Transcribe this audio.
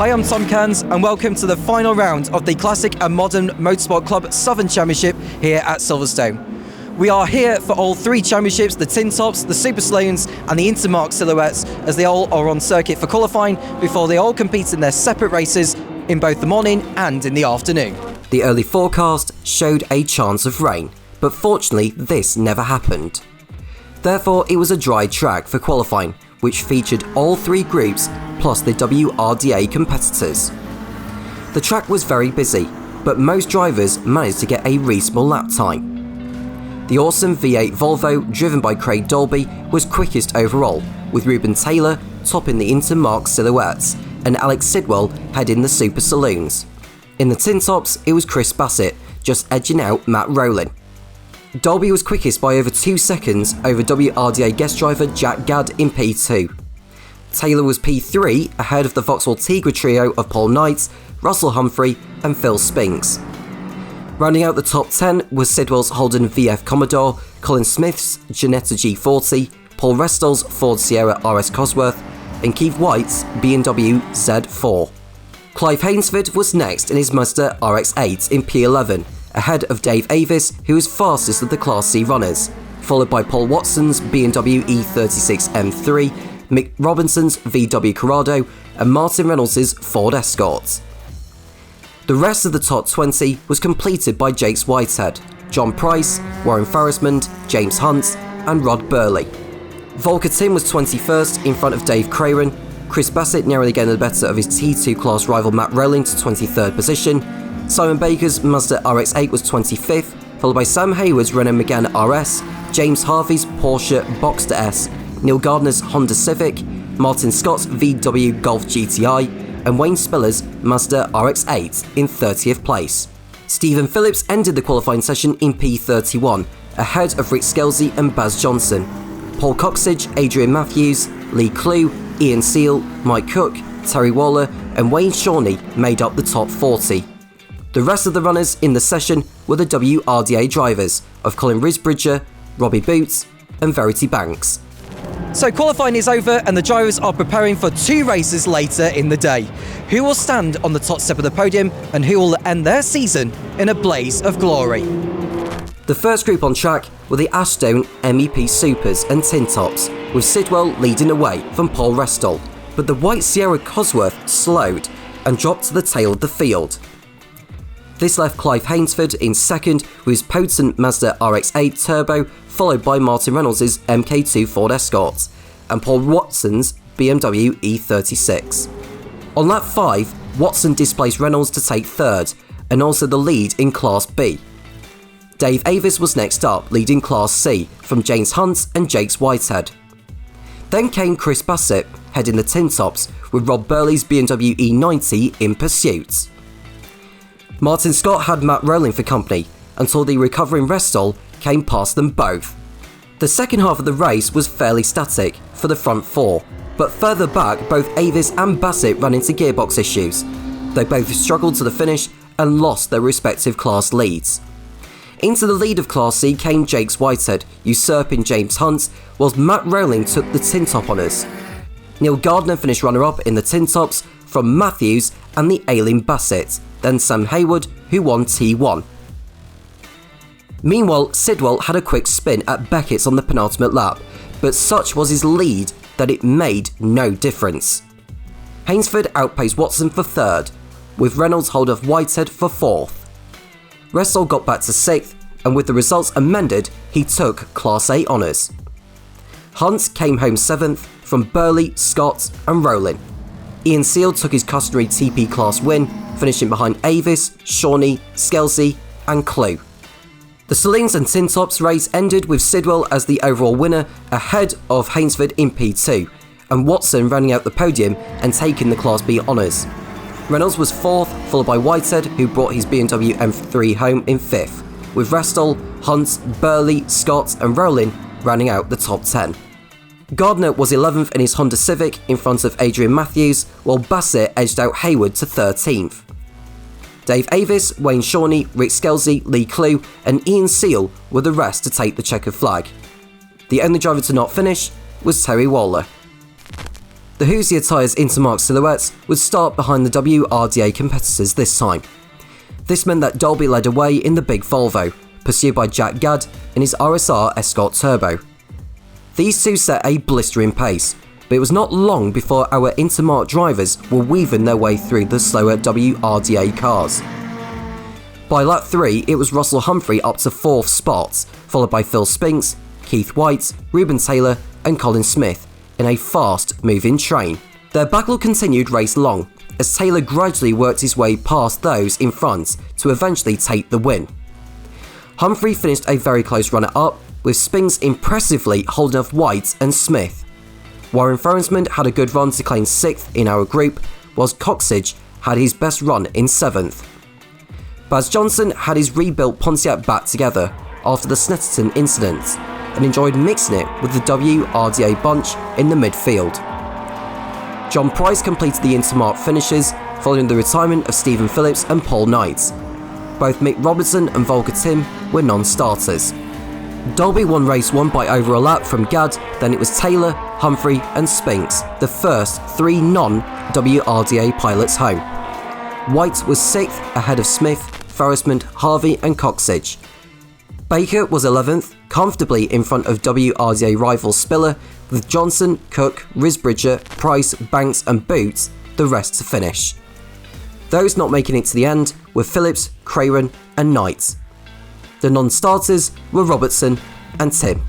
Hi, I'm Tom Cairns and welcome to the final round of the Classic and Modern Motorsport Club Southern Championship here at Silverstone. We are here for all three championships, the TinTops, the Super Saloons and the Intermark Silhouettes, as they all are on circuit for qualifying before they all compete in their separate races in both the morning and in the afternoon. The early forecast showed a chance of rain, but fortunately this never happened. Therefore it was a dry track for qualifying, which featured all three groups plus the WRDA competitors. The track was very busy, but most drivers managed to get a reasonable lap time. The awesome V8 Volvo, driven by Craig Dolby, was quickest overall, with Ruben Taylor topping the Intermark Silhouettes and Alex Sidwell heading the Super Saloons. In the TinTops, it was Chris Bassett, just edging out Matt Rowland. Dolby was quickest by over 2 seconds over WRDA guest driver Jack Gadd in P2. Taylor was P3 ahead of the Vauxhall Tigra trio of Paul Knight, Russell Humphrey and Phil Spinks. Rounding out the top 10 was Sidwell's Holden VF Commodore, Colin Smith's Ginetta G40, Paul Restall's Ford Sierra RS Cosworth and Keith White's B&W Z4. Clive Hainsford was next in his Mazda RX-8 in P11, ahead of Dave Avis, who was fastest of the Class C runners, followed by Paul Watson's B&W E36 M3, Mick Robinson's VW Corrado and Martin Reynolds' Ford Escort. The rest of the top 20 was completed by Jakes Whitehead, John Price, Warren Farrismond, James Hunt and Rod Birley. Volker Tim was 21st in front of Dave Craven, Chris Bassett narrowly getting the better of his T2 class rival Matt Rowling to 23rd position. Simon Baker's Mazda RX-8 was 25th, followed by Sam Hayward's Renault Megane RS, James Harvey's Porsche Boxster S, Neil Gardner's Honda Civic, Martin Scott's VW Golf GTI, and Wayne Spiller's Mazda RX-8 in 30th place. Stephen Phillips ended the qualifying session in P31, ahead of Rick Skelsey and Baz Johnson. Paul Coxidge, Adrian Matthews, Lee Clue, Ian Seal, Mike Cook, Terry Waller and Wayne Shawnee made up the top 40. The rest of the runners in the session were the WRDA drivers of Colin Risbridger, Robbie Boots and Verity Banks. So qualifying is over and the drivers are preparing for two races later in the day. Who will stand on the top step of the podium and who will end their season in a blaze of glory? The first group on track were the Ashdown MEP Supers and TinTops, with Sidwell leading away from Paul Restall, but the White Sierra Cosworth slowed and dropped to the tail of the field. This left Clive Hainsford in second with his potent Mazda RX-8 Turbo, followed by Martin Reynolds' MK2 Ford Escort and Paul Watson's BMW E36. On lap 5, Watson displaced Reynolds to take third and also the lead in Class B. Dave Avis was next up, leading Class C from James Hunt and Jakes Whitehead. Then came Chris Bassett, heading the TinTops with Rob Burley's BMW E90 in pursuit. Martin Scott had Matt Rowling for company until the recovering Restall came past them both. The second half of the race was fairly static for the front four, but further back both Avis and Bassett ran into gearbox issues. They both struggled to the finish and lost their respective class leads. Into the lead of Class C came Jakes Whitehead, usurping James Hunt, whilst Matt Rowling took the TinTop honours. Neil Gardner finished runner-up in the TinTops from Matthews and the ailing Bassett, then Sam Hayward, who won T1. Meanwhile, Sidwell had a quick spin at Beckett's on the penultimate lap, but such was his lead that it made no difference. Hainsford outpaced Watson for third, with Reynolds hold off Whitehead for fourth. Restall got back to sixth, and with the results amended, he took Class A honours. Hunt came home seventh from Birley, Scott and Rowling. Ian Seal took his customary TP class win, finishing behind Avis, Shawnee, Skelsey and Clue. The Saloons and TinTops race ended with Sidwell as the overall winner, ahead of Hainsford in P2, and Watson running out the podium and taking the Class B honours. Reynolds was fourth, followed by Whitehead, who brought his BMW M3 home in fifth, with Restall, Hunt, Burley, Scott and Rowling rounding out the top 10. Gardner was 11th in his Honda Civic in front of Adrian Matthews, while Bassett edged out Hayward to 13th. Dave Avis, Wayne Shawnee, Rick Skelsey, Lee Clue and Ian Seal were the rest to take the checkered flag. The only driver to not finish was Terry Waller. The Hoosier Tyres Intermark Silhouettes would start behind the WRDA competitors this time. This meant that Dolby led away in the big Volvo, pursued by Jack Gadd in his RSR Escort Turbo. These two set a blistering pace, but it was not long before our Intermark drivers were weaving their way through the slower WRDA cars. By lap 3, it was Russell Humphrey up to 4th spots, followed by Phil Spinks, Keith White, Ruben Taylor and Colin Smith in a fast-moving train. Their battle continued race long, as Taylor gradually worked his way past those in front to eventually take the win. Humphrey finished a very close runner-up, with Spinks impressively holding off White and Smith. Warren Ferensmond had a good run to claim 6th in our group, whilst Coxidge had his best run in 7th. Baz Johnson had his rebuilt Pontiac back together after the Snetterton incident and enjoyed mixing it with the WRDA bunch in the midfield. John Price completed the Intermark finishes following the retirement of Stephen Phillips and Paul Knight. Both Mick Robertson and Volker Tim were non-starters. Dolby won race 1 by over a lap from Gadd, then it was Taylor, Humphrey and Spinks, the first 3 non-WRDA pilots home. White was 6th ahead of Smith, Ferrismond, Harvey and Coxidge. Baker was 11th, comfortably in front of WRDA rival Spiller, with Johnson, Cook, Risbridger, Price, Banks and Boots the rest to finish. Those not making it to the end were Phillips, Craven and Knight. The non-starters were Robertson and Tim.